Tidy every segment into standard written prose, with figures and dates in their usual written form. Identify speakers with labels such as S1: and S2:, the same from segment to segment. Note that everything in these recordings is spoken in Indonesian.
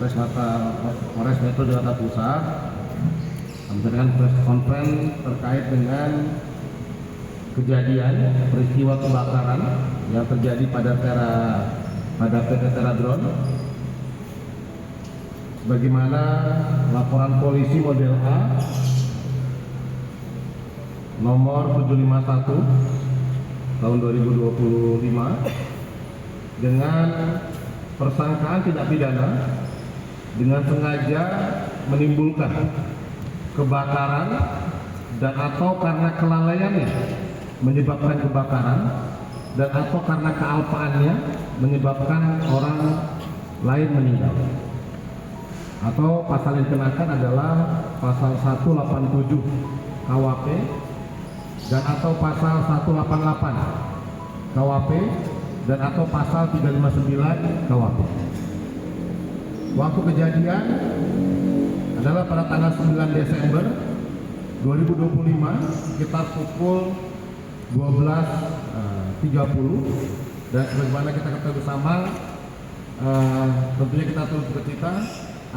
S1: Polres Metro Jakarta Pusat memberikan press conference terkait dengan kejadian peristiwa kebakaran yang terjadi pada PT Tera Drone. Sebagaimana laporan polisi model A nomor 751 tahun 2025 dengan persangkaan tindak pidana dengan sengaja menimbulkan kebakaran dan atau karena kelalaiannya menyebabkan kebakaran dan atau karena kealpaannya menyebabkan orang lain meninggal. Atau pasal yang dikenakan adalah pasal 187 KUHP dan atau pasal 188 KUHP dan atau pasal 359 KUHP. Waktu kejadian adalah pada tanggal 9 Desember 2025 sekitar pukul 12.30 dan sebagaimana kita ketahui bersama, tentunya kita turut berduka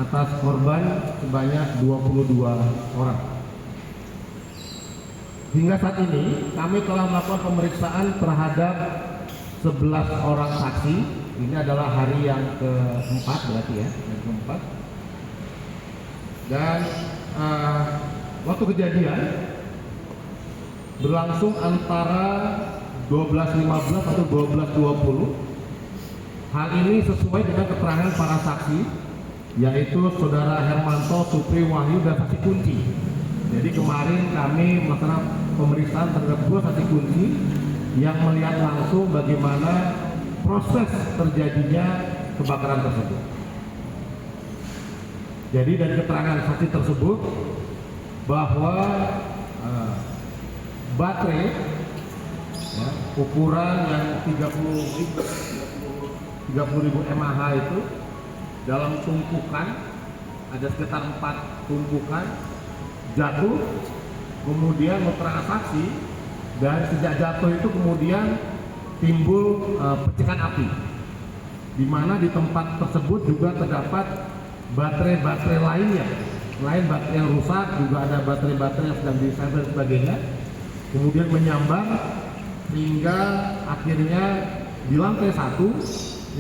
S1: atas korban sebanyak 22 orang. Hingga saat ini kami telah melakukan pemeriksaan terhadap 11 orang saksi. Ini adalah hari yang keempat berarti ya, yang keempat. Dan waktu kejadian berlangsung antara 12.15 atau 12.20. Hal ini sesuai dengan keterangan para saksi, yaitu Saudara Hermanto, Supri, Wahyu, dan saksi kunci. Jadi kemarin kami melakukan pemeriksaan terhadap 2 saksi kunci yang melihat langsung bagaimana proses terjadinya kebakaran tersebut. Jadi dari keterangan saksi tersebut bahwa baterai ya, ukuran yang 30.000 mAh itu dalam tumpukan ada sekitar 4 tumpukan jatuh, kemudian keterangan saksi dan sejak jatuh itu kemudian timbul percikan api, di mana di tempat tersebut juga terdapat baterai-baterai lainnya, selain baterai yang rusak juga ada baterai-baterai yang sedang diservis dan sebagainya, kemudian menyambar hingga akhirnya di lantai 1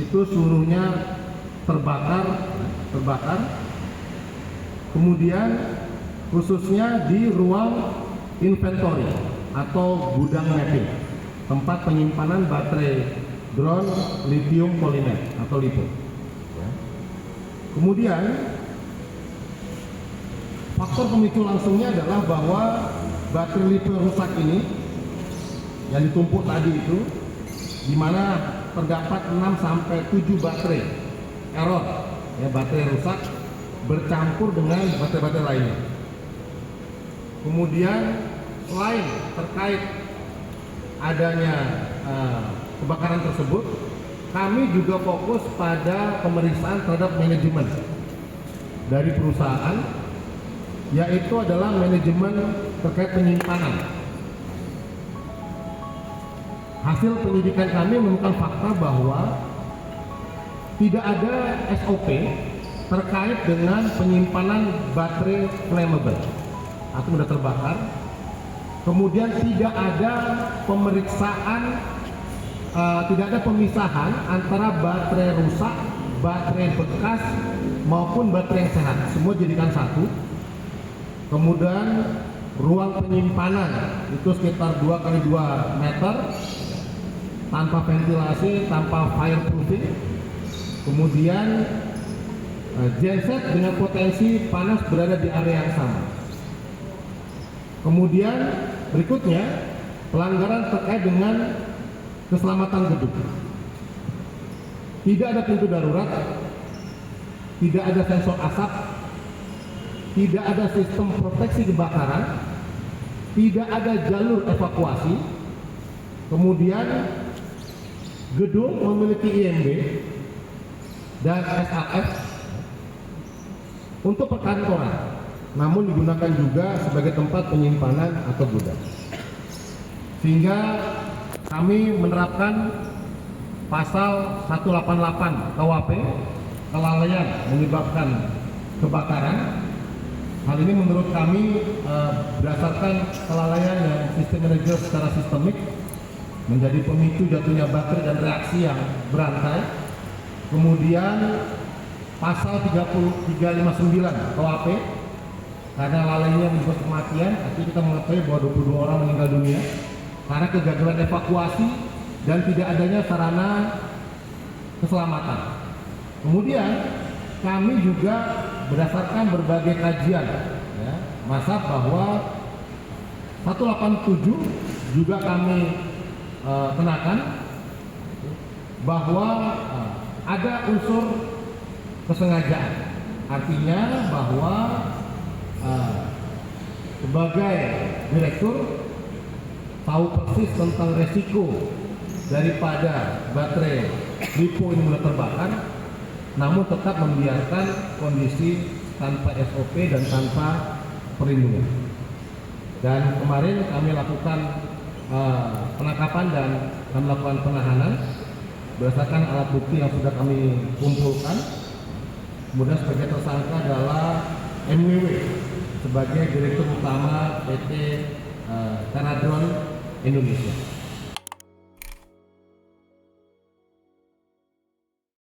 S1: itu seluruhnya terbakar, kemudian khususnya di ruang inventory atau gudang mapping, tempat penyimpanan baterai drone lithium polymer atau LiPo. Kemudian faktor pemicu langsungnya adalah bahwa baterai LiPo rusak ini yang ditumpuk tadi itu, di mana terdapat 6 sampai 7 baterai error, ya, baterai rusak bercampur dengan baterai-baterai lainnya. Kemudian selain terkait adanya kebakaran tersebut, kami juga fokus pada pemeriksaan terhadap manajemen dari perusahaan, yaitu adalah manajemen terkait penyimpanan. Hasil penyidikan kami menemukan fakta bahwa tidak ada SOP terkait dengan penyimpanan baterai flammable atau mudah terbakar. Kemudian tidak ada pemeriksaan, tidak ada pemisahan antara baterai rusak, baterai bekas maupun baterai yang sehat, semua jadikan satu. Kemudian ruang penyimpanan itu sekitar 2x2 meter tanpa ventilasi, tanpa fireproofing. Kemudian genset dengan potensi panas berada di area yang sama. Kemudian berikutnya pelanggaran terkait dengan keselamatan gedung. Tidak ada pintu darurat, tidak ada sensor asap, tidak ada sistem proteksi kebakaran, tidak ada jalur evakuasi. Kemudian gedung memiliki IMB dan SAF untuk perkantoran, namun digunakan juga sebagai tempat penyimpanan atau gudang. Sehingga kami menerapkan pasal 188 KUHP kelalaian menyebabkan kebakaran. Hal ini menurut kami berdasarkan kelalaian yang sistem manajer secara sistemik menjadi pemicu jatuhnya baterai dan reaksi yang berantai. Kemudian pasal 359 KUHP karena lalainya menyebabkan kematian, artinya kita mengetahui bahwa 22 orang meninggal dunia karena kegagalan evakuasi dan tidak adanya sarana keselamatan. Kemudian kami juga berdasarkan berbagai kajian ya, masa bahwa 187 juga kami kenakan bahwa ada unsur kesengajaan, artinya bahwa sebagai direktur tahu persis tentang resiko daripada baterai LiPo ini mulai terbakar, namun tetap membiarkan kondisi tanpa SOP dan tanpa perlindungan. Dan kemarin kami lakukan penangkapan dan kami lakukan penahanan berdasarkan alat bukti yang sudah kami kumpulkan. Kemudian sebagai tersangka adalah MWW sebagai direktur utama PT Canadron Indonesia.